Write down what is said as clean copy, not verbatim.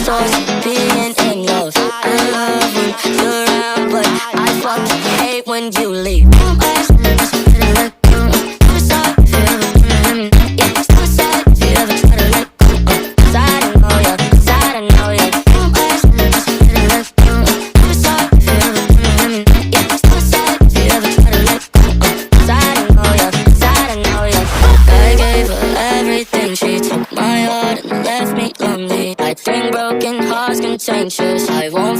source of being in love. I love when you're around, but I fucking hate when you leave. She took my heart and left me lonely. I think broken hearts contagious. I won't